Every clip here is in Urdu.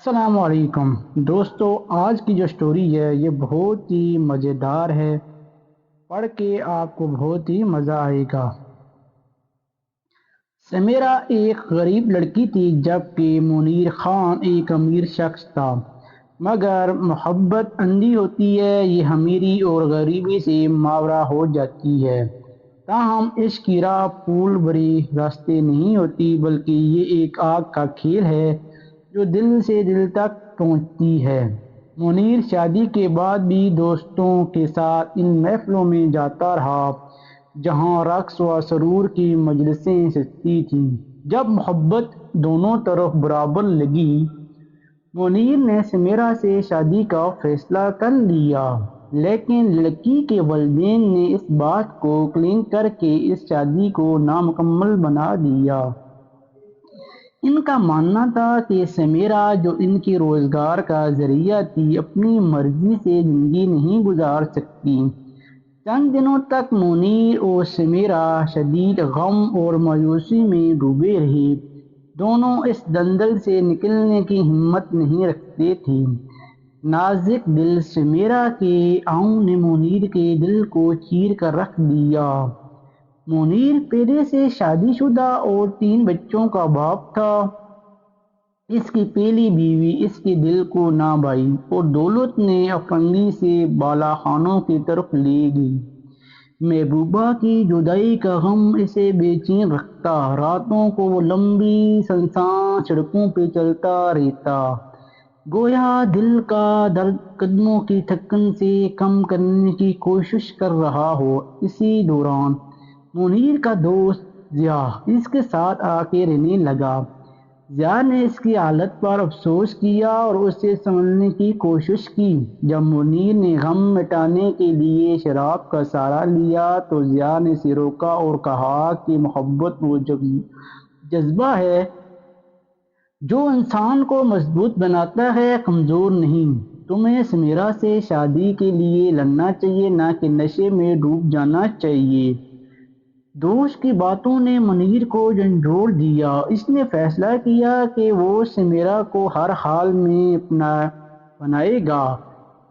السلام علیکم دوستو، آج کی جو سٹوری ہے یہ بہت ہی مزیدار ہے۔ پڑھ کے آپ کو بہت ہی مزہ آئے گا۔ سمیرہ ایک غریب لڑکی تھی جبکہ منیر خان ایک امیر شخص تھا، مگر محبت اندھی ہوتی ہے، یہ امیری اور غریبی سے ماورا ہو جاتی ہے۔ تاہم عشق کی راہ پھول بھری راستے نہیں ہوتی، بلکہ یہ ایک آگ کا کھیل ہے جو دل سے دل تک پہنچتی ہے۔ منیر شادی کے بعد بھی دوستوں کے ساتھ ان محفلوں میں جاتا رہا جہاں رقص و سرور کی مجلسیں سجتی تھیں۔ جب محبت دونوں طرف برابر لگی، منیر نے سمیرہ سے شادی کا فیصلہ کر لیا، لیکن لڑکی کے والدین نے اس بات کو کلیم کر کے اس شادی کو نامکمل بنا دیا۔ ان کا ماننا تھا کہ سمیرہ، جو ان کے روزگار کا ذریعہ تھی، اپنی مرضی سے زندگی نہیں گزار سکتی۔ چند دنوں تک منیر اور سمیرہ شدید غم اور مایوسی میں ڈوبے رہے۔ دونوں اس دلدل سے نکلنے کی ہمت نہیں رکھتے تھے۔ نازک دل سمیرہ کے آہوں نے منیر کے دل کو چیر کر رکھ دیا۔ منیر پہلے سے شادی شدہ اور 3 بچوں کا باپ تھا۔ اس کی پہلی بیوی اس کے دل کو نہ بھائی اور دولت نے افندی سے بالا خانوں کی طرف لے گئی۔ محبوبہ کی جدائی کا غم اسے بے چین رکھتا، راتوں کو وہ لمبی سنسان سڑکوں پہ چلتا رہتا، گویا دل کا درد قدموں کی تھکن سے کم کرنے کی کوشش کر رہا ہو۔ اسی دوران منیر کا دوست ضیاء اس کے ساتھ آ کے رہنے لگا۔ ضیاء نے اس کی حالت پر افسوس کیا اور اسے سنبھالنے کی کوشش کی۔ جب منیر نے غم مٹانے کے لیے شراب کا سہارا لیا تو ضیاء نے اسے روکا اور کہا کہ محبت وہ جذبہ ہے جو انسان کو مضبوط بناتا ہے، کمزور نہیں۔ تمہیں سمیرہ سے شادی کے لیے لڑنا چاہیے، نہ کہ نشے میں ڈوب جانا چاہیے۔ دوست کی باتوں نے منیر کو جھنجھوڑ دیا۔ اس نے فیصلہ کیا کہ وہ سمیرہ کو ہر حال میں اپنا بنائے گا۔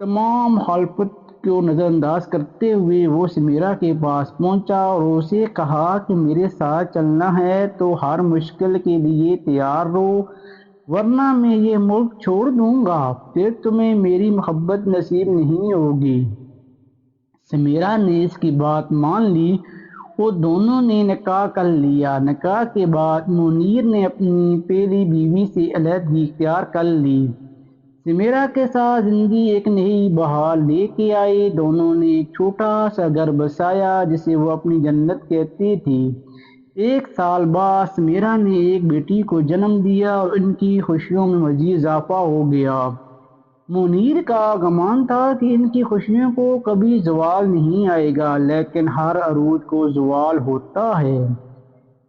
تمام مخالفت کو نظر انداز کرتے ہوئے وہ سمیرہ کے پاس پہنچا اور اسے کہا کہ میرے ساتھ چلنا ہے تو ہر مشکل کے لیے تیار رہو، ورنہ میں یہ ملک چھوڑ دوں گا، پھر تمہیں میری محبت نصیب نہیں ہوگی۔ سمیرہ نے اس کی بات مان لی اور دونوں نے نکاح کر لیا۔ نکاح کے بعد منیر نے اپنی پہلی بیوی سے علیحدگی اختیار کر لی۔ سمیرہ کے ساتھ زندگی ایک نئی بہار لے کے آئی۔ دونوں نے ایک چھوٹا سا گھر بسایا جسے وہ اپنی جنت کہتی تھی۔ 1 سال بعد سمیرہ نے ایک بیٹی کو جنم دیا اور ان کی خوشیوں میں مزید اضافہ ہو گیا۔ منیر کا گمان تھا کہ ان کی خوشیوں کو کبھی زوال نہیں آئے گا، لیکن ہر عروج کو زوال ہوتا ہے۔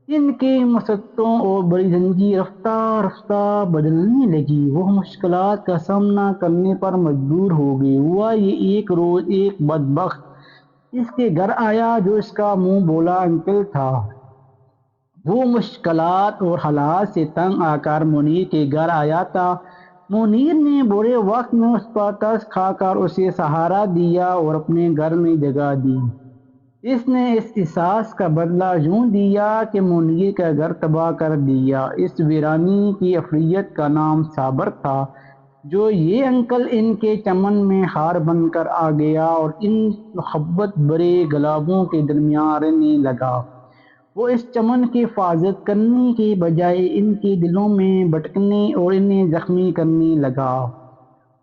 ان کی مسرتوں اور بڑی زندگی رفتہ رفتہ بدلنے لگی۔ وہ مشکلات کا سامنا کرنے پر مجبور ہو گئے۔ ہوا یہ ایک روز ایک بدبخت اس کے گھر آیا جو اس کا منہ بولا انکل تھا۔ وہ مشکلات اور حالات سے تنگ آ کر منیر کے گھر آیا تھا۔ منیر نے برے وقت میں اس پر ترس کھا کر اسے سہارا دیا اور اپنے گھر میں جگہ دی۔ اس نے اس احساس کا بدلہ یوں دیا کہ منیر کا گھر تباہ کر دیا۔ اس ویرانی کی عفریت کا نام صابر تھا۔ جو یہ انکل ان کے چمن میں ہار بن کر آ گیا اور ان محبت بھرے گلابوں کے درمیان رہنے لگا۔ وہ اس چمن کی حفاظت کرنے کے بجائے ان کے دلوں میں بھٹکنے اور انہیں زخمی کرنے لگا۔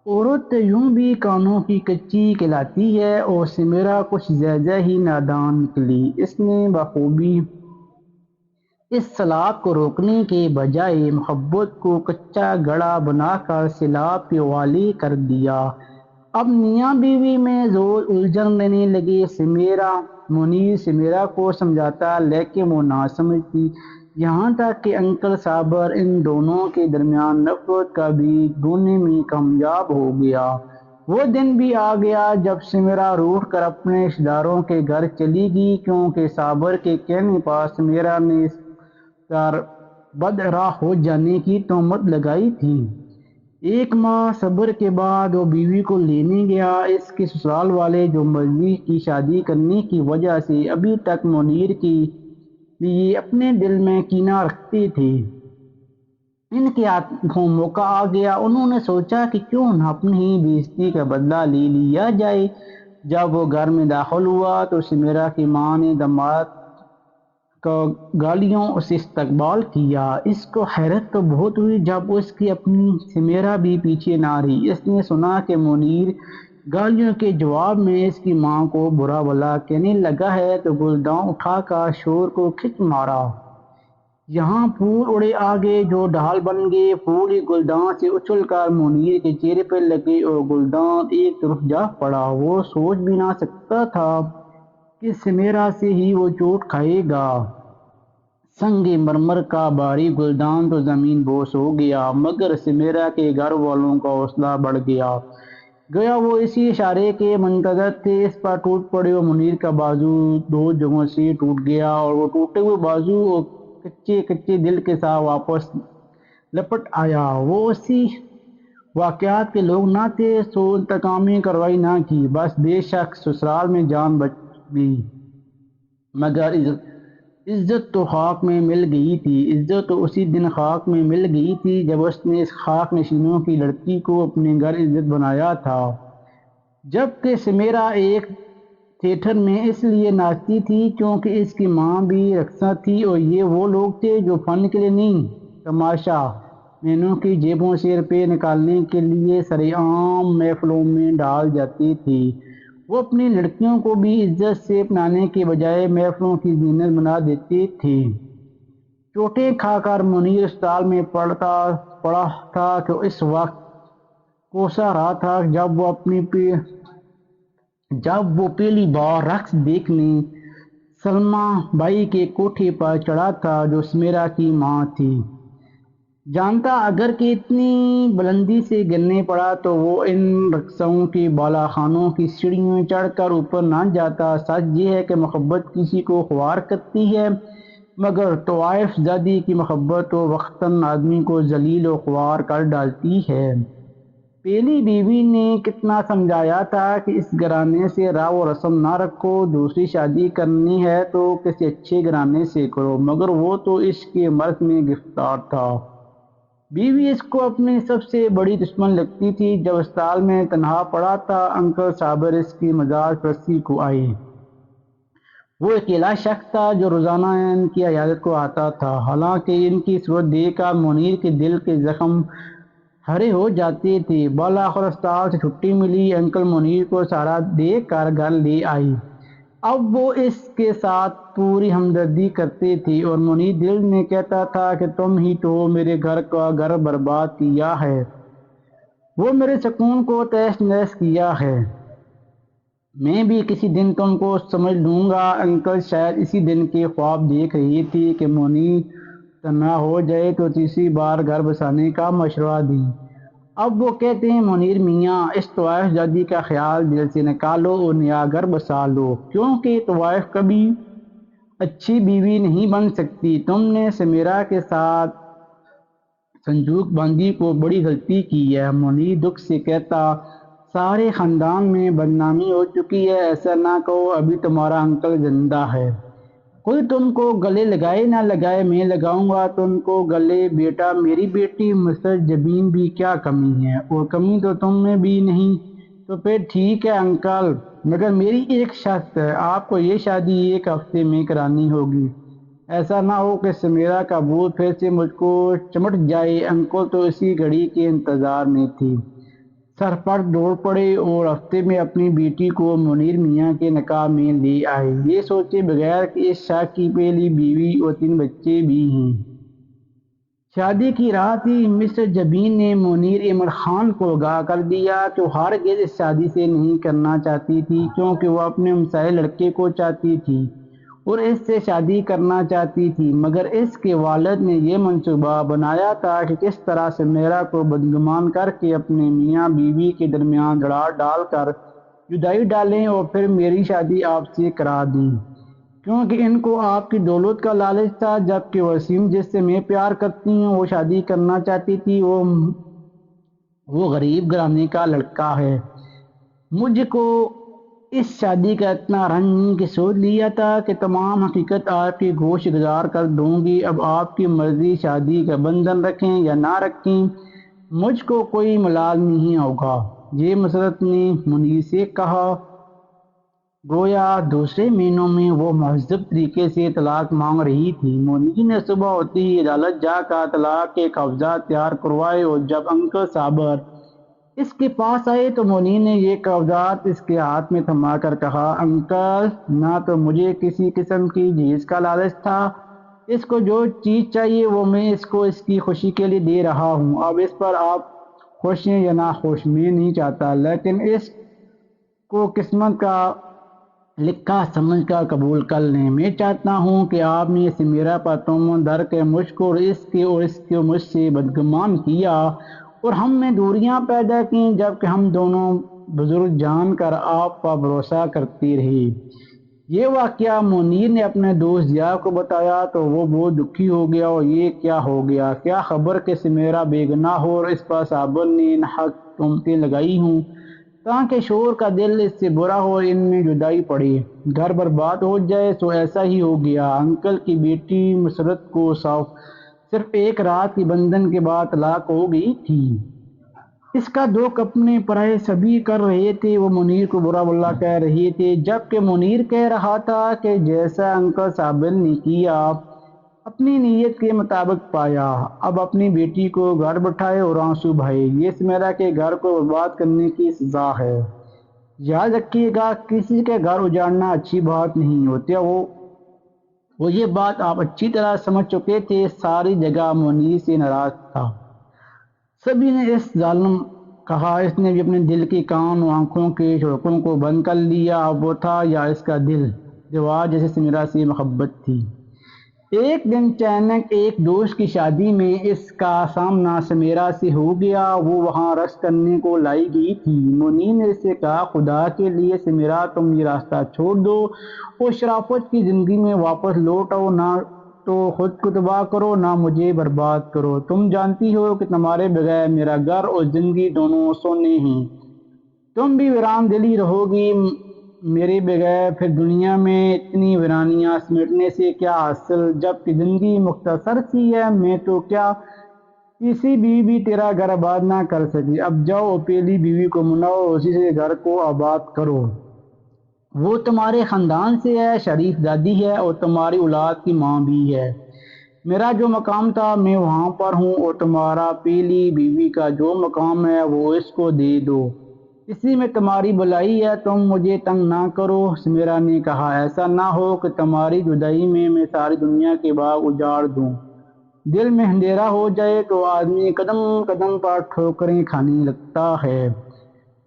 عورت یوں بھی کانوں کی کچی کہلاتی ہے اور سمیرہ کچھ زیادہ ہی نادان نکلی۔ اس نے بخوبی اس سیلاب کو روکنے کے بجائے محبت کو کچا گڑھا بنا کر سیلاب کے حوالے کر دیا۔ اب میاں بیوی میں زور الجھن رہنے لگے۔ منیر سمیرہ کو سمجھاتا لیکن وہ نہ سمجھتی، یہاں تک کہ انکل صابر ان دونوں کے درمیان نفرت کا بیج بونے میں کامیاب ہو گیا۔ وہ دن بھی آ گیا جب سمیرہ روٹھ کر اپنے رشتہ داروں کے گھر چلی گئی، کیونکہ صابر کے کہنے پر سمیرہ نے اس پر بدراہ ہو جانے کی تہمت لگائی تھی۔ ایک ماہ صبر کے بعد وہ بیوی کو لینے گیا۔ اس کے سسرال والے جو مجدی کی شادی کرنے کی وجہ سے ابھی تک منیر کے لیے اپنے دل میں کینہ رکھتے تھے، ان کے ہاتھوں موقع آ گیا۔ انہوں نے سوچا کہ کیوں نہ اپنی ہی بےعزتی کا بدلہ لے لیا جائے۔ جب وہ گھر میں داخل ہوا تو سمیرہ کی ماں نے داماد کا گالیوں سے استقبال کیا۔ اس کو حیرت تو بہت ہوئی جب اس کی اپنی سمیرہ بھی پیچھے نہ رہی۔ اس نے سنا کہ منیر گالیوں کے جواب میں اس کی ماں کو برا بھلا کہنے لگا ہے تو گلدان اٹھا کر شور کو کھچ مارا۔ یہاں پھول اڑے آگے جو ڈھال بن گئے، پھول ہی گلدان سے اچھل کر منیر کے چہرے پر لگے اور گلدان ایک طرف جا پڑا۔ وہ سوچ بھی نہ سکتا تھا کہ سمیرہ سے ہی وہ چوٹ کھائے گا۔ سنگ مرمر کا بھاری گلدان تو زمین بوس ہو گیا، مگر سمیرہ کے گھر والوں کا حوصلہ بڑھ گیا۔ گویا وہ اسی اشارے کے منتظر تھے۔ اس پر ٹوٹ پڑے اور منیر کا بازو دو جگہوں سے ٹوٹ گیا اور وہ ٹوٹے ہوئے بازو اور کچے کچے دل کے ساتھ واپس لپٹ آیا۔ وہ اسی واقعات کے لوگ نہ تھے، سو انتقامی کارروائی نہ کی، بس بے شک سسرال میں جان بچ گئی، مگر عزت تو خاک میں مل گئی تھی۔ عزت تو اسی دن خاک میں مل گئی تھی جب اس نے اس خاک نشینوں کی لڑکی کو اپنے گھر عزت بنایا تھا۔ جبکہ سمیرہ ایک تھیٹر میں اس لیے ناچتی تھی کیونکہ اس کی ماں بھی رقاصہ تھی اور یہ وہ لوگ تھے جو فن کے لیے نہیں، تماشا مینوں کی جیبوں سے روپے نکالنے کے لیے سرِ عام محفلوں میں ڈال جاتے تھے۔ وہ اپنی لڑکیوں کو بھی عزت سے اپنانے کے بجائے محفلوں کی زینت بنا دیتے تھے۔ چوٹیں کھا کر منیر اسپتال میں پڑا تھا کہ اس وقت کوسا رہا تھا جب وہ پہلی بار رقص دیکھنے سلمیٰ بائی کے کوٹھے پر چڑھا تھا جو سمیرہ کی ماں تھی۔ جانتا اگر کہ اتنی بلندی سے گرنے پڑا تو وہ ان رقصوں کے بالا خانوں کی سیڑھیاں چڑھ کر اوپر نہ جاتا۔ سچ یہ ہے کہ محبت کسی کو خوار کرتی ہے، مگر طوائف زدی کی محبت تو وقتاً آدمی کو ذلیل و خوار کر ڈالتی ہے۔ پہلی بیوی نے کتنا سمجھایا تھا کہ اس گھرانے سے راہ و رسم نہ رکھو، دوسری شادی کرنی ہے تو کسی اچھے گھرانے سے کرو، مگر وہ تو عشق کے مرض میں گرفتار تھا۔ بیوی اس کو اپنی سب سے بڑی دشمن لگتی تھی۔ جب اسپتال میں تنہا پڑا تھا، انکل صابر اس کی مزاج پرستی کو آئے۔ وہ اکیلا شخص تھا جو روزانہ ان کی عیادت کو آتا تھا۔ حالانکہ ان کی صورت دیکھ کر منیر کے دل کے زخم ہرے ہو جاتے تھے۔ بالآخر اسپتال سے چھٹی ملی، انکل منیر کو سہارا دے کر گھر لے آئے۔ اب وہ اس کے ساتھ پوری ہمدردی کرتے تھے اور منیر دل میں کہتا تھا کہ تم ہی تو میرے گھر کا گھر برباد کیا ہے، وہ میرے سکون کو تہس نہس کیا ہے۔ میں بھی کسی دن تم کو سمجھ لوں گا۔ انکل شاید اسی دن کے خواب دیکھ رہے تھے کہ منیر تنہا ہو جائے تو تیسری بار گھر بسانے کا مشورہ دیں۔ اب وہ کہتے ہیں منیر میاں، اس طوائف زدی کا خیال دل سے نکالو اور نیا گھر بسا لو، کیونکہ طوائف کبھی اچھی بیوی نہیں بن سکتی۔ تم نے سمیرہ کے ساتھ سنجوق بندی کو بڑی غلطی کی ہے۔ منیر دکھ سے کہتا، سارے خاندان میں بدنامی ہو چکی ہے، ایسا نہ کہو، ابھی تمہارا انکل زندہ ہے، کوئی تم کو گلے لگائے نہ لگائے، میں لگاؤں گا تم کو گلے۔ بیٹا میری بیٹی مسز جبین بھی کیا کمی ہے، اور کمی تو تم میں بھی نہیں، تو پھر ٹھیک ہے انکل، مگر میری ایک شرط ہے، آپ کو یہ شادی ایک ہفتے میں کرانی ہوگی، ایسا نہ ہو کہ سمیرہ کا بھوت پھر سے مجھ کو چمٹ جائے۔ انکل تو اسی گھڑی کے انتظار میں تھے، سرپٹ دوڑ پڑے اور ہفتے میں اپنی بیٹی کو منیر میاں کے نکاح میں لے آئے، یہ سوچے بغیر کہ اس شخص کی پہلی بیوی اور 3 بچے بھی ہیں۔ شادی کی رات ہی مسز جبین نے منیر احمد خان کو آگاہ کر دیا کہ وہ ہرگز اس شادی سے نہیں کرنا چاہتی تھی، کیونکہ وہ اپنے مسئلہ لڑکے کو چاہتی تھی اور اس سے شادی کرنا چاہتی تھی، مگر اس کے والد نے یہ منصوبہ بنایا تھا کہ کس طرح سمیرہ کو بدگمان کر کے اپنے میاں بیوی کے درمیان دراڑ ڈال کر جدائی ڈالیں اور پھر میری شادی آپ سے کرا دیں، کیونکہ ان کو آپ کی دولت کا لالچ تھا، جبکہ وسیم جس سے میں پیار کرتی ہوں وہ شادی کرنا چاہتی تھی۔ وہ وہ غریب گھرانے کا لڑکا ہے۔ مجھ کو اس شادی کا اتنا رنج کہ سوچ لیا تھا کہ تمام حقیقت آپ کی گوش گزار کر دوں گی۔ اب آپ کی مرضی، شادی کا بندھن رکھیں یا نہ رکھیں، مجھ کو کوئی ملال نہیں ہوگا۔ یہ مسرت نے منیر سے کہا۔ گویا دوسرے مہینوں میں وہ مہذب طریقے سے طلاق مانگ رہی تھی۔ منیر نے صبح ہوتے ہی عدالت جا کر طلاق کے کاغذات تیار کروائے اور جب انکل صابر اس کے پاس آئے تو منیر نے یہ کاغذات اس کے ہاتھ میں تھما کر کہا، انکل، نہ تو مجھے کسی قسم کی جہیز کا لالچ تھا۔ اس کو جو چیز چاہیے وہ میں اس کو اس کی خوشی کے لیے دے رہا ہوں۔ اب اس پر آپ خوش ہیں یا نہ خوش، میں نہیں چاہتا، لیکن اس کو قسمت کا لکھا سمجھ کر قبول کر لیں۔ میں چاہتا ہوں کہ آپ نے سمیرا پر تہمت دھر کے مجھ کو اور اس کے مجھ سے بدگمان کیا اور ہم میں دوریاں پیدا کیں، جبکہ ہم دونوں بزرگ جان کر آپ پر بھروسہ کرتے رہے۔ یہ واقعہ منیر نے اپنے دوست ضیاء کو بتایا تو وہ بہت دکھی ہو گیا۔ اور یہ کیا ہو گیا؟ کیا خبر کہ سمیرا بے گناہ ہو اور اس پر صابر نے ناحق تہمتیں لگائی ہوں تاکہ شوہر کا دل اس سے برا ہو اور ان میں جدائی پڑے، گھر برباد ہو جائے۔ سو ایسا ہی ہو گیا۔ انکل کی بیٹی مسرت کو صرف ایک رات کی بندھن کے بعد طلاق ہو گئی تھی۔ اس کا دکھ اپنے پرائے سبھی کر رہے تھے۔ وہ منیر کو برا بھلا کہہ رہے تھے، جبکہ منیر کہہ رہا تھا کہ جیسا انکل صابر نے کیا اپنی نیت کے مطابق پایا۔ اب اپنی بیٹی کو گھر بٹھائے اور آنسو بہائے۔ یہ سمیرا کے گھر کو برباد کرنے کی سزا ہے۔ یاد رکھیے گا، کسی کے گھر اجاڑنا اچھی بات نہیں ہوتی۔ وہ یہ بات آپ اچھی طرح سمجھ چکے تھے۔ ساری جگہ منیر سے ناراض تھا۔ سبھی نے اس ظالم کہا، اس نے بھی اپنے دل کے کان اور آنکھوں کے شوقوں کو بند کر لیا۔ اب وہ تھا یا اس کا دل، جو آج جیسے سمیرا سے محبت تھی۔ ایک دن اچانک ایک دوست کی شادی میں اس کا سامنا سمیرا سے ہو گیا۔ وہ وہاں رقص کرنے کو لائی گئی تھی۔ منیر نے اس سے کہا، خدا کے لیے سمیرا، تم یہ راستہ چھوڑ دو اور شرافت کی زندگی میں واپس لوٹ آؤ۔ نہ تو خود کو تباہ کرو، نہ مجھے برباد کرو۔ تم جانتی ہو کہ تمہارے بغیر میرا گھر اور زندگی دونوں سونے ہیں۔ تم بھی ویران دلی رہو گی میرے بغیر۔ پھر دنیا میں اتنی ویرانیاں سمیٹنے سے کیا حاصل، جبکہ زندگی مختصر سی ہے۔ میں تو کیا کسی بیوی بھی تیرا گھر آباد نہ کر سکی۔ اب جاؤ اور پہلی بیوی کو مناؤ اور اسی سے گھر کو آباد کرو۔ وہ تمہارے خاندان سے ہے، شریف دادی ہے اور تمہاری اولاد کی ماں بھی ہے۔ میرا جو مقام تھا میں وہاں پر ہوں، اور تمہارا پہلی بیوی کا جو مقام ہے وہ اس کو دے دو۔ اسی میں تمہاری بھلائی ہے، تم مجھے تنگ نہ کرو۔ سمیرا نے کہا، ایسا نہ ہو کہ تمہاری جدائی میں ساری دنیا کے باغ اجاڑ دوں۔ دل میں اندھیرا ہو جائے تو آدمی قدم قدم پر ٹھوکریں کھانے لگتا ہے۔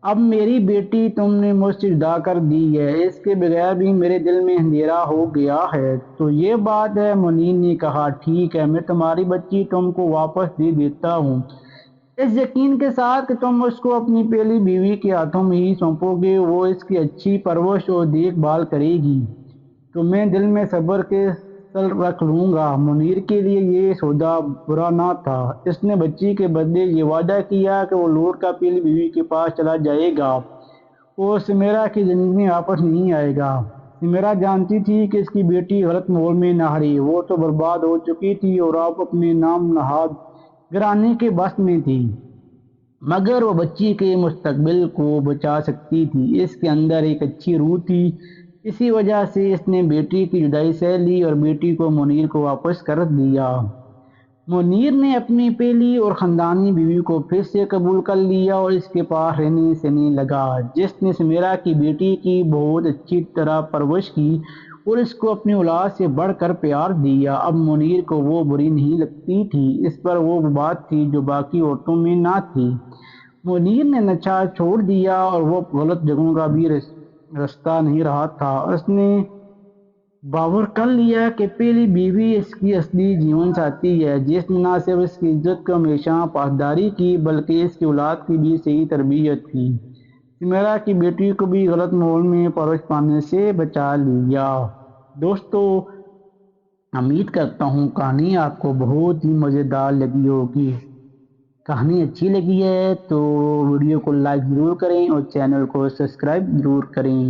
اب میری بیٹی تم نے مجھ سے جدا کر دی ہے، اس کے بغیر بھی میرے دل میں اندھیرا ہو گیا ہے۔ تو یہ بات ہے؟ منیر نے کہا، ٹھیک ہے، میں تمہاری بچی تم کو واپس دے دیتا ہوں، اس یقین کے ساتھ کہ تم اس کو اپنی پہلی بیوی کے ہاتھوں میں ہی سونپو گے۔ وہ اس کی اچھی پرورش اور دیکھ بھال کرے گی تو میں دل میں صبر کے سل رکھ لوں گا۔ منیر کے لیے یہ سودا برا نہ تھا۔ اس نے بچی کے بدلے یہ وعدہ کیا کہ وہ لوٹ کر پہلی بیوی کے پاس چلا جائے گا اور سمیرا کی زندگی میں واپس نہیں آئے گا۔ سمیرا جانتی تھی کہ اس کی بیٹی غلط مول میں نہ ہاری، وہ تو برباد ہو چکی تھی اور اب اپنے نام نہاد گھرانے کے بس میں تھی، مگر وہ بچی کے مستقبل کو بچا سکتی تھی۔ اس کے اندر ایک اچھی روح تھی، اسی وجہ سے اس نے بیٹی کی جدائی سہ لی اور بیٹی کو منیر کو واپس کر دیا۔ منیر نے اپنی پہلی اور خاندانی بیوی کو پھر سے قبول کر لیا اور اس کے پاس رہنے سہنے لگا، جس نے سمیرا کی بیٹی کی بہت اچھی طرح پرورش کی اور اس کو اپنی اولاد سے بڑھ کر پیار دیا۔ اب منیر کو وہ بری نہیں لگتی تھی، اس پر وہ بات تھی جو باقی عورتوں میں نہ تھی۔ منیر نے نشہ چھوڑ دیا اور وہ غلط جگہوں کا بھی رستہ نہیں رہا تھا۔ اس نے باور کر لیا کہ پہلی بیوی اس کی اصلی جیون ساتھی ہے، جس نے نہ صرف اس کی عزت کو ہمیشہ پاسداری کی بلکہ اس کی اولاد کی بھی صحیح تربیت کی۔ سمیرا کی بیٹی کو بھی غلط ماحول میں پرورش پانے سے بچا لیا۔ دوستو، امید کرتا ہوں کہانی آپ کو بہت ہی مزیدار لگی ہوگی۔ کہانی اچھی لگی ہے تو ویڈیو کو لائک ضرور کریں اور چینل کو سبسکرائب ضرور کریں.